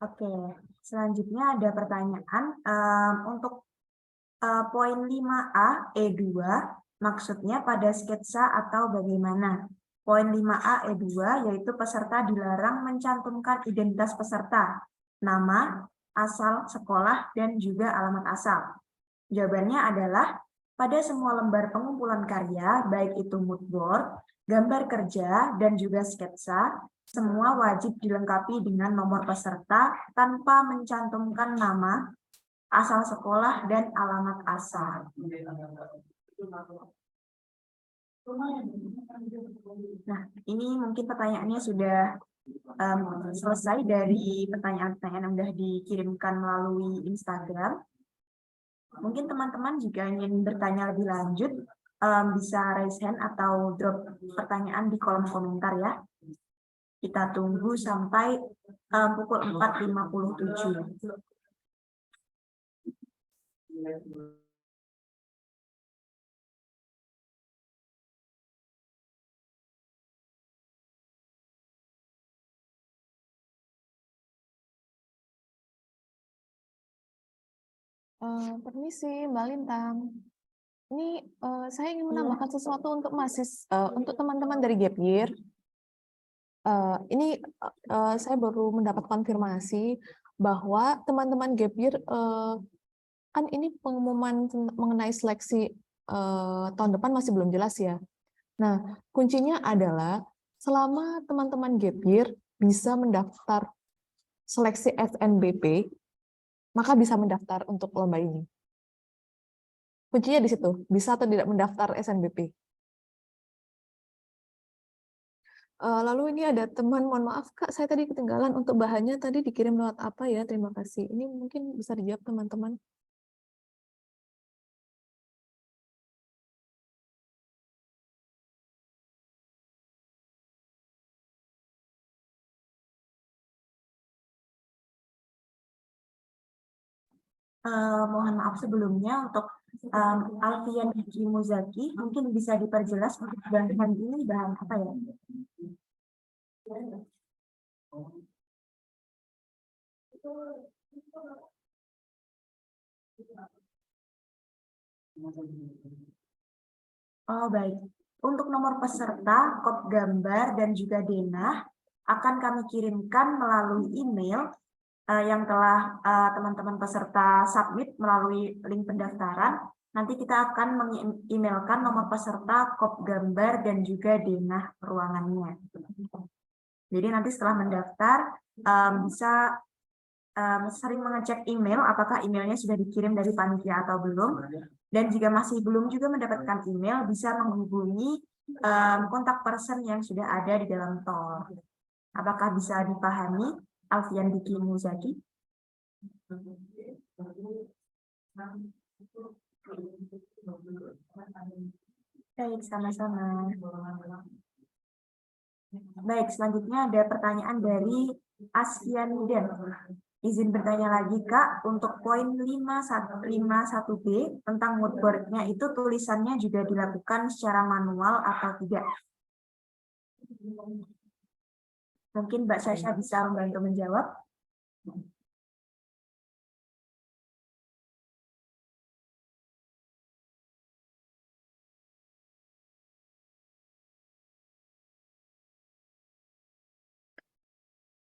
Speaker 2: Oke, selanjutnya ada pertanyaan untuk poin 5A E2, maksudnya pada sketsa atau bagaimana? Poin 5A E2 yaitu peserta dilarang mencantumkan identitas peserta, nama, asal sekolah, dan juga alamat asal. Jawabannya adalah pada semua lembar pengumpulan karya, baik itu mood board, gambar kerja, dan juga sketsa, semua wajib dilengkapi dengan nomor peserta tanpa mencantumkan nama, asal sekolah, dan alamat asal. Nah, ini mungkin pertanyaannya sudah selesai dari pertanyaan-pertanyaan yang sudah dikirimkan melalui Instagram. Mungkin teman-teman jika ingin bertanya lebih lanjut, bisa raise hand atau drop pertanyaan di kolom komentar ya. Kita tunggu sampai pukul 4.57.
Speaker 1: Permisi, Mbak Lintang. Ini saya ingin menambahkan sesuatu untuk untuk teman-teman dari Gap Year. Ini saya baru mendapat konfirmasi bahwa teman-teman Gap Year kan ini pengumuman mengenai seleksi tahun depan masih belum jelas ya. Nah, kuncinya adalah selama teman-teman Gap Year bisa mendaftar seleksi SNBP, maka bisa mendaftar untuk lomba ini. Kuncinya di situ, bisa atau tidak mendaftar SNBP. Lalu ini ada teman, mohon maaf Kak, saya tadi ketinggalan untuk bahannya tadi dikirim lewat apa ya, terima kasih. Ini mungkin bisa dijawab teman-teman.
Speaker 2: Mohon maaf sebelumnya untuk Alfian Hiki Muzaki, mungkin bisa diperjelas untuk bahan ini bahan apa ya? Oh baik, untuk nomor peserta, kop gambar dan juga denah akan kami kirimkan melalui email yang telah teman-teman peserta submit melalui link pendaftaran. Nanti kita akan mengemailkan nomor peserta, kop gambar, dan juga denah ruangannya. Jadi nanti setelah mendaftar, bisa sering mengecek email, apakah emailnya sudah dikirim dari panitia atau belum. Dan jika masih belum juga mendapatkan email, bisa menghubungi kontak person yang sudah ada di dalam TOR. Apakah bisa dipahami, Alfian Diki Muzaki? Baik, sama-sama. Baik, selanjutnya ada pertanyaan dari Asfianiden. Izin bertanya lagi, Kak, untuk poin 5.1b tentang mood board-nya itu tulisannya juga dilakukan secara manual atau tidak? Mungkin Mbak Sasha bisa membantu menjawab.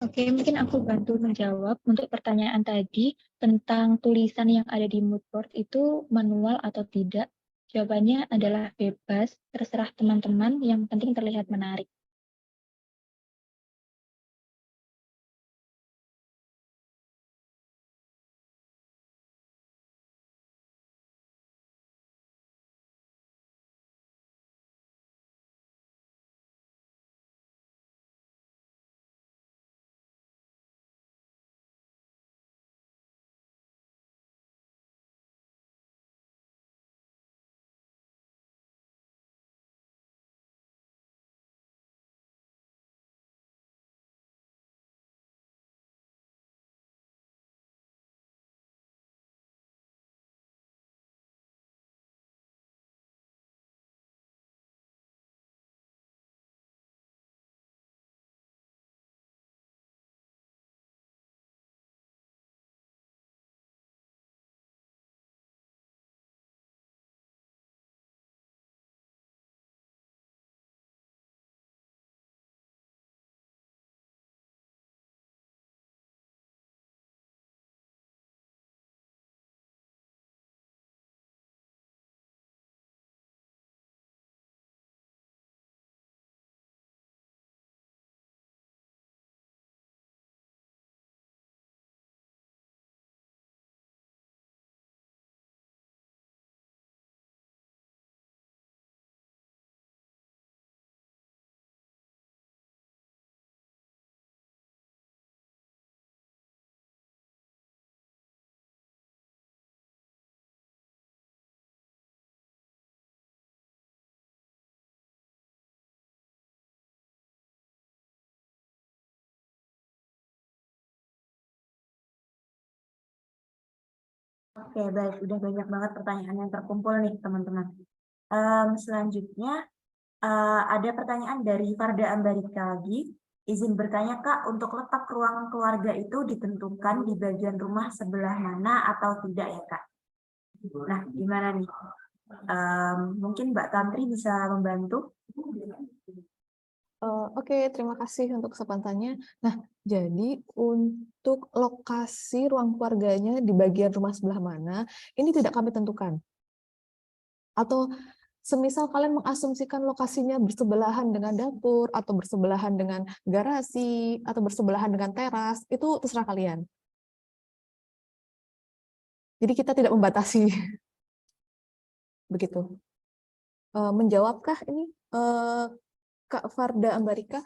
Speaker 4: Oke, mungkin aku bantu menjawab untuk pertanyaan tadi tentang tulisan yang ada di moodboard itu manual atau tidak. Jawabannya adalah bebas, terserah teman-teman, yang penting terlihat menarik.
Speaker 2: Oke, baik. Udah banyak banget pertanyaan yang terkumpul nih, teman-teman. Selanjutnya, ada pertanyaan dari Farda Ambarika lagi. Izin bertanya, Kak, untuk letak ruang keluarga itu ditentukan di bagian rumah sebelah mana atau tidak ya, Kak? Nah, gimana nih? Mungkin Mbak Tantri bisa membantu?
Speaker 1: Oke, terima kasih untuk kesempatannya. Nah, jadi untuk lokasi ruang keluarganya di bagian rumah sebelah mana, ini tidak kami tentukan. Atau semisal kalian mengasumsikan lokasinya bersebelahan dengan dapur, atau bersebelahan dengan garasi, atau bersebelahan dengan teras, itu terserah kalian. Jadi kita tidak membatasi. Begitu. Menjawabkah ini Kak Farda Ambarika?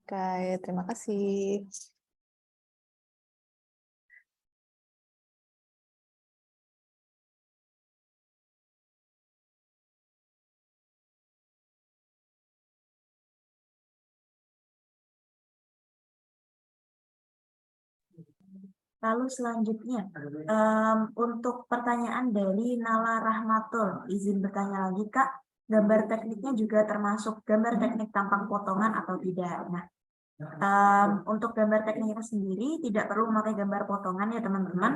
Speaker 1: Oke, terima kasih.
Speaker 2: Lalu selanjutnya, untuk pertanyaan dari Nala Rahmatul, izin bertanya lagi Kak, gambar tekniknya juga termasuk gambar teknik tampang potongan atau tidak? Nah, untuk gambar tekniknya sendiri tidak perlu memakai gambar potongan ya teman-teman,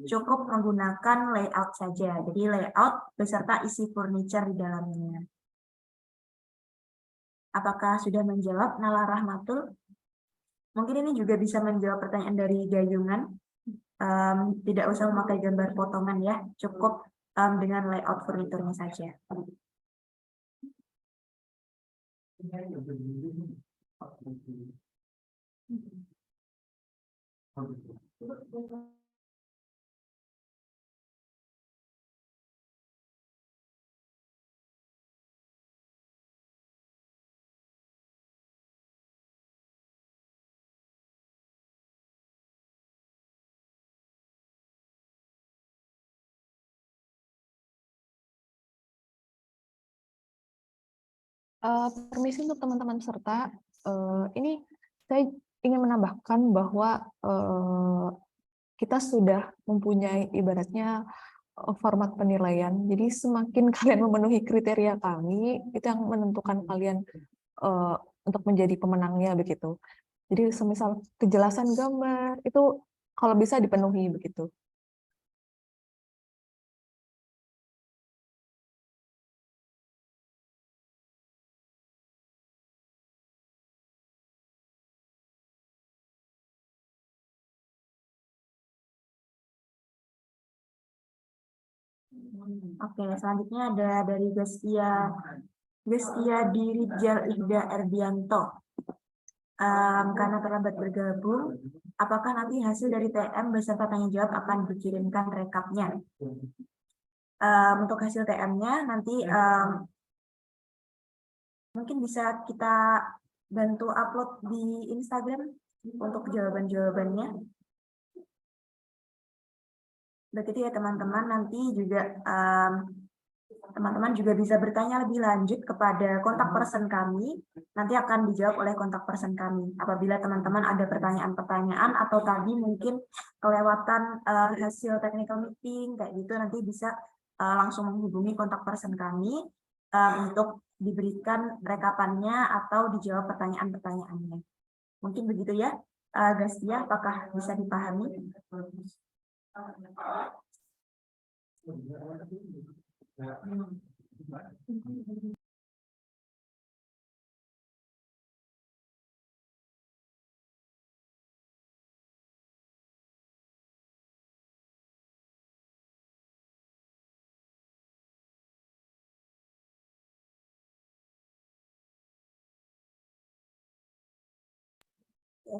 Speaker 2: cukup menggunakan layout saja. Jadi layout beserta isi furniture di dalamnya. Apakah sudah menjawab Nala Rahmatul? Mungkin ini juga bisa menjawab pertanyaan dari Gayungan. Tidak usah memakai gambar potongan ya, cukup dengan layout furniturnya saja.
Speaker 1: Permisi untuk teman-teman peserta, ini saya ingin menambahkan bahwa kita sudah mempunyai ibaratnya format penilaian. Jadi semakin kalian memenuhi kriteria kami, itu yang menentukan kalian untuk menjadi pemenangnya begitu. Jadi semisal kejelasan gambar itu kalau bisa dipenuhi begitu.
Speaker 2: Oke, selanjutnya ada dari Gestia Dirijal Ihda Erdianto. Karena terlambat bergabung, apakah nanti hasil dari TM beserta tanya jawab akan dikirimkan rekapnya? Untuk hasil TM-nya nanti mungkin bisa kita bantu upload di Instagram untuk jawaban-jawabannya. Begitu ya teman-teman, nanti juga teman-teman juga bisa bertanya lebih lanjut kepada kontak person kami, nanti akan dijawab oleh kontak person kami. Apabila teman-teman ada pertanyaan-pertanyaan atau tadi mungkin kelewatan hasil technical meeting, kayak gitu, nanti bisa langsung menghubungi kontak person kami untuk diberikan rekapannya atau dijawab pertanyaan-pertanyaannya. Mungkin begitu ya, Gastia, apakah bisa dipahami?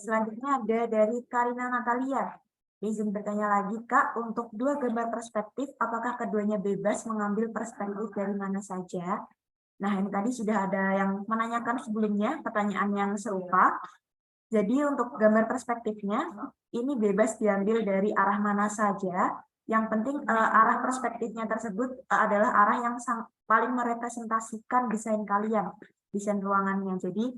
Speaker 2: Selanjutnya ada dari Karina Natalia. Izin bertanya lagi, Kak, untuk dua gambar perspektif, apakah keduanya bebas mengambil perspektif dari mana saja? Nah, ini tadi sudah ada yang menanyakan sebelumnya, pertanyaan yang serupa. Jadi untuk gambar perspektifnya, ini bebas diambil dari arah mana saja Yang penting arah perspektifnya tersebut adalah arah yang paling merepresentasikan desain kalian, desain ruangannya. Jadi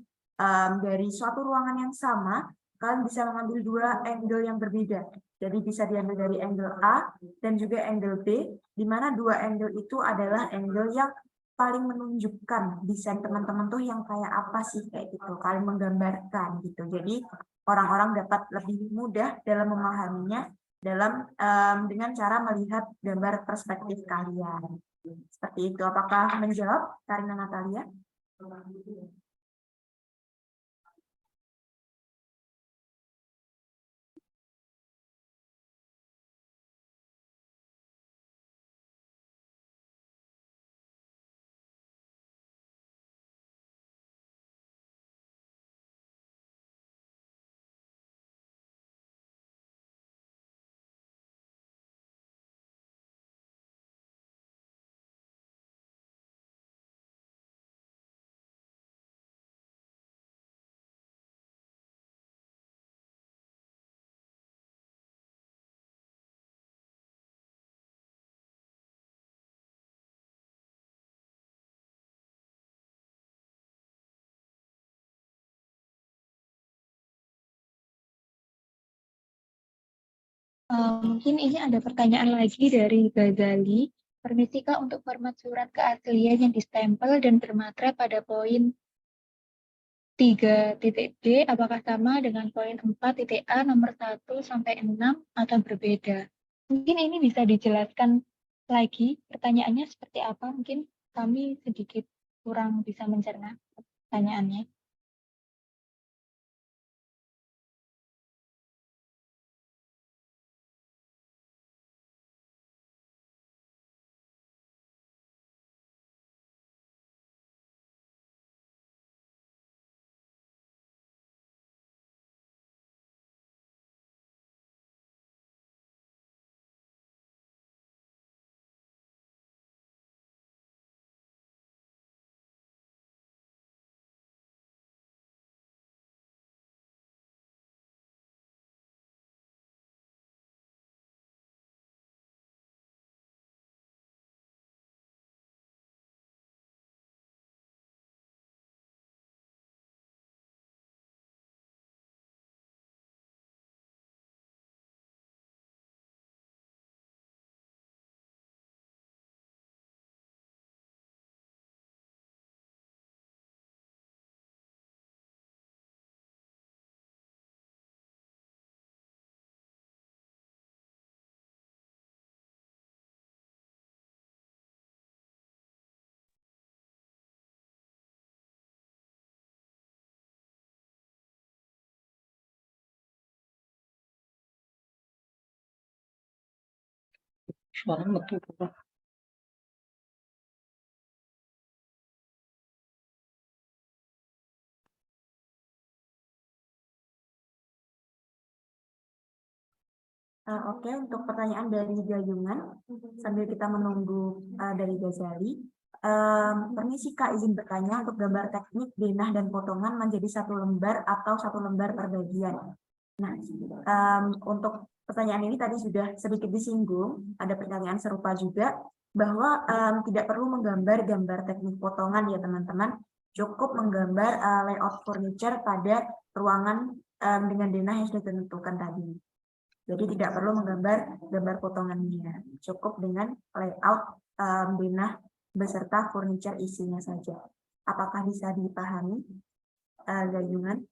Speaker 2: dari suatu ruangan yang sama, kalian bisa mengambil dua angle yang berbeda. Jadi bisa diambil dari angle A dan juga angle B, di mana dua angle itu adalah angle yang paling menunjukkan desain teman-teman tuh yang kayak apa sih, kayak gitu, paling menggambarkan gitu. Jadi orang-orang dapat lebih mudah dalam memahaminya dalam dengan cara melihat gambar perspektif kalian. Seperti itu. Apakah menjawab, Karina Natalia?
Speaker 4: Mungkin ini ada pertanyaan lagi dari Ghazali. Permisi Kak, untuk format surat keaslian yang distempel dan bermaterai pada poin 3.D, apakah sama dengan poin 4.A nomor 1 sampai 6 atau berbeda? Mungkin ini bisa dijelaskan lagi pertanyaannya seperti apa? Mungkin kami sedikit kurang bisa mencerna pertanyaannya.
Speaker 2: Oke, untuk pertanyaan dari Gayungan, sambil kita menunggu dari Ghazali. Permisi Kak, izin bertanya untuk gambar teknik, denah, dan potongan menjadi satu lembar atau satu lembar per bagian. Nah, untuk pertanyaan ini tadi sudah sedikit disinggung, ada pertanyaan serupa juga, bahwa tidak perlu menggambar gambar teknik potongan ya teman-teman, cukup menggambar layout furniture pada ruangan dengan denah yang sudah ditentukan tadi. Jadi tidak perlu menggambar gambar potongannya, cukup dengan layout denah beserta furniture isinya saja. Apakah bisa dipahami, Gayungan?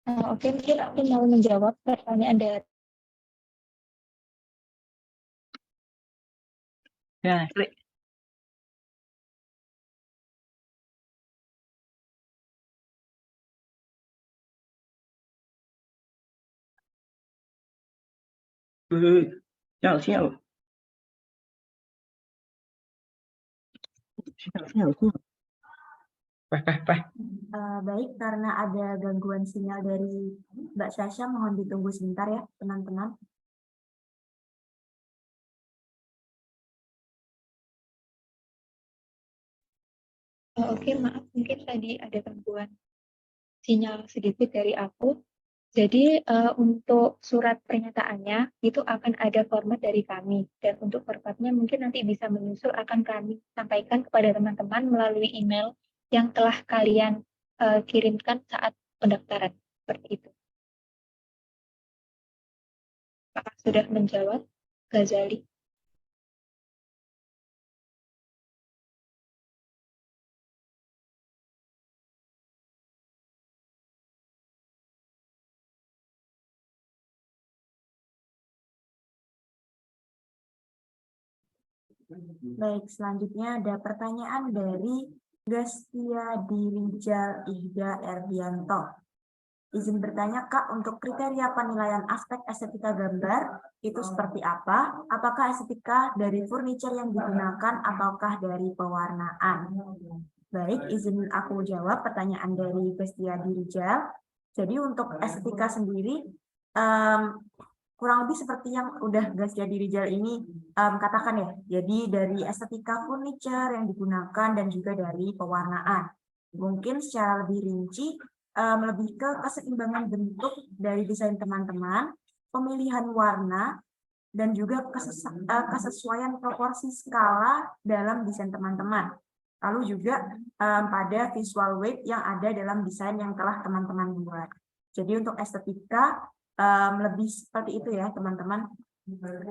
Speaker 4: Oke, mungkin aku mau menjawab pertanyaan dari
Speaker 5: Ya, klik. Sial, sial. Sial, sial, sial.
Speaker 2: Baik, karena ada gangguan sinyal dari Mbak Sasha, mohon ditunggu sebentar ya, teman-teman.
Speaker 4: Oke, maaf mungkin tadi ada gangguan sinyal sedikit dari aku. Jadi untuk surat pernyataannya itu akan ada format dari kami, dan untuk formatnya mungkin nanti bisa menyusul akan kami sampaikan kepada teman-teman melalui email yang telah kalian kirimkan saat pendaftaran, seperti itu. Apakah sudah menjawab, Ghazali?
Speaker 2: Baik, selanjutnya ada pertanyaan dari Gastia Dirijal Ihda Erdianto. Izin bertanya, Kak, untuk kriteria penilaian aspek estetika gambar itu seperti apa? Apakah estetika dari furniture yang digunakan ataukah dari pewarnaan? Baik, izin aku jawab pertanyaan dari Gastia Dirijal. Jadi untuk estetika sendiri, kurang lebih seperti yang udah Gastia Dirijal ini katakan ya. Jadi dari estetika furniture yang digunakan dan juga dari pewarnaan. Mungkin secara lebih rinci, lebih ke keseimbangan bentuk dari desain teman-teman, pemilihan warna, dan juga kesesuaian proporsi skala dalam desain teman-teman. Lalu juga pada visual weight yang ada dalam desain yang telah teman-teman buat. Jadi untuk estetika, lebih seperti itu ya teman-teman.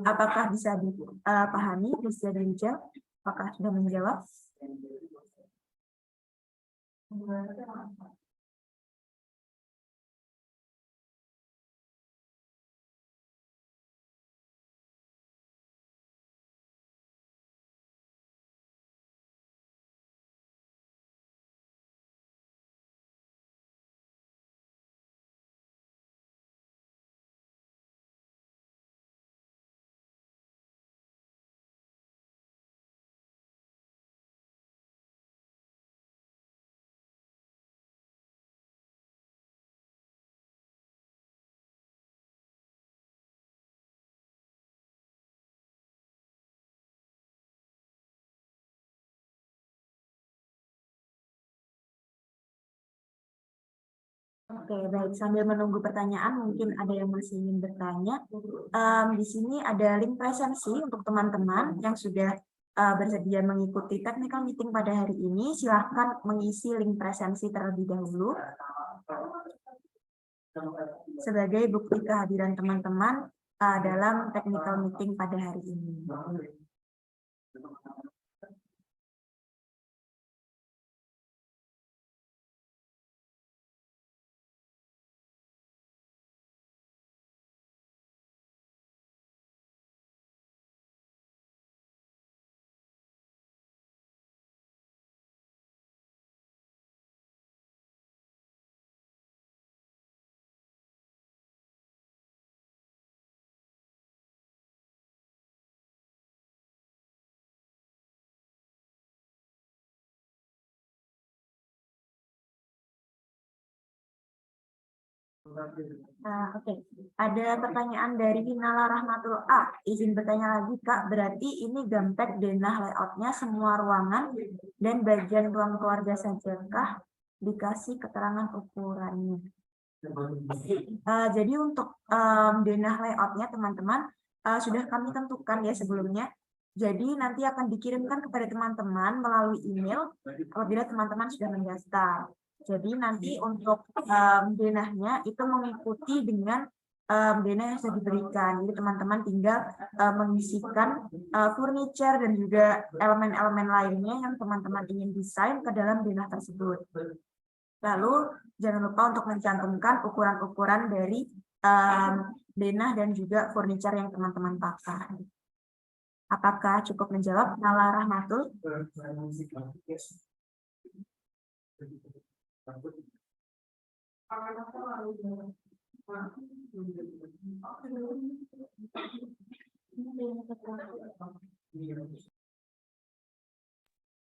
Speaker 2: Apakah bisa dipahami, bisa dijawab? Apakah sudah menjawab? Oke, baik. Sambil menunggu pertanyaan, mungkin ada yang masih ingin bertanya. Di sini ada link presensi untuk teman-teman yang sudah bersedia mengikuti technical meeting pada hari ini. Silahkan mengisi link presensi terlebih dahulu sebagai bukti kehadiran teman-teman dalam technical meeting pada hari ini. Oke, ada pertanyaan dari Hinala Rahmatul A. Izin bertanya lagi, Kak, berarti ini Gampek denah layoutnya semua ruangan dan bagian ruang keluarga sajakah dikasih keterangan ukurannya? Jadi untuk denah layoutnya teman-teman sudah kami tentukan ya sebelumnya. Jadi nanti akan dikirimkan kepada teman-teman melalui email apabila teman-teman sudah mendaftar. Jadi nanti untuk denahnya itu mengikuti dengan denah yang sudah diberikan. Jadi teman-teman tinggal mengisikan furniture dan juga elemen-elemen lainnya yang teman-teman ingin desain ke dalam denah tersebut. Lalu jangan lupa untuk mencantumkan ukuran-ukuran dari denah dan juga furniture yang teman-teman pakai. Apakah cukup menjawab, Nala Rahmatul?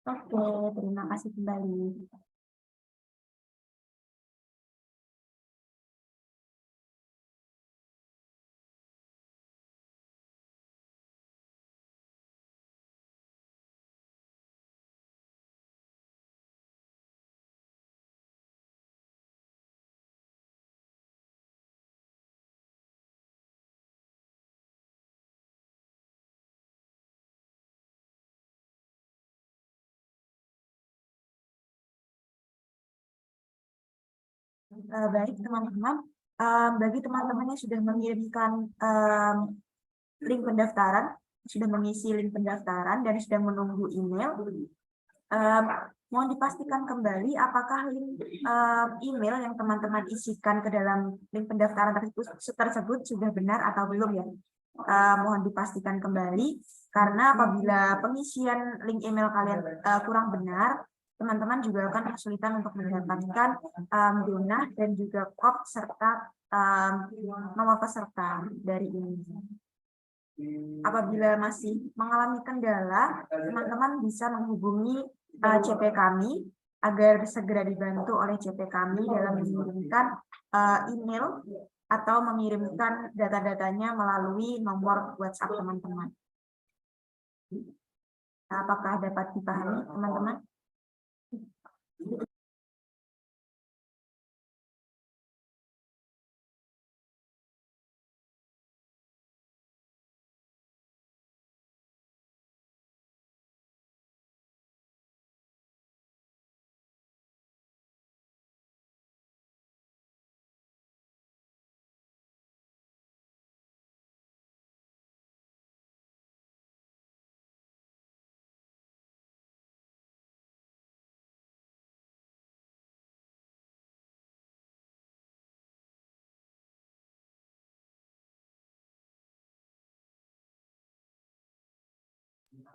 Speaker 2: Oke, terima kasih kembali. Baik teman-teman, bagi teman-teman yang sudah mengirimkan link pendaftaran, sudah mengisi link pendaftaran dan sudah menunggu email, mohon dipastikan kembali apakah link email yang teman-teman isikan ke dalam link pendaftaran tersebut sudah benar atau belum ya. Mohon dipastikan kembali karena apabila pengisian link email kalian kurang benar, teman-teman juga akan kesulitan untuk mendapatkan donah dan juga kod serta nomor peserta dari ini. Apabila masih mengalami kendala, teman-teman bisa menghubungi CP kami agar segera dibantu oleh CP kami dalam mengirimkan email atau mengirimkan data-datanya melalui nomor WhatsApp teman-teman. Apakah dapat dipahami, teman-teman?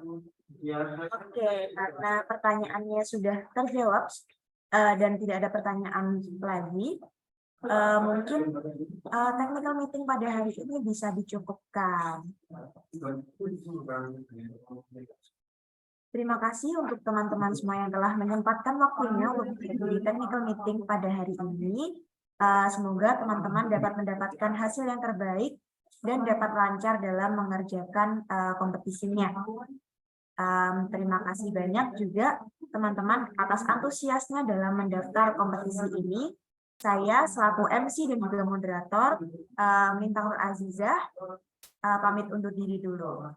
Speaker 2: Oke, karena pertanyaannya sudah terjawab dan tidak ada pertanyaan lagi, mungkin technical meeting pada hari ini bisa dicukupkan. Terima kasih untuk teman-teman semua yang telah menyempatkan waktunya untuk mengikuti technical meeting pada hari ini. Semoga teman-teman dapat mendapatkan hasil yang terbaik dan dapat lancar dalam mengerjakan kompetisinya. Terima kasih banyak juga teman-teman atas antusiasnya dalam mendaftar kompetisi ini. Saya selaku MC dan juga moderator, Minta Nur Azizah, pamit undur diri dulu.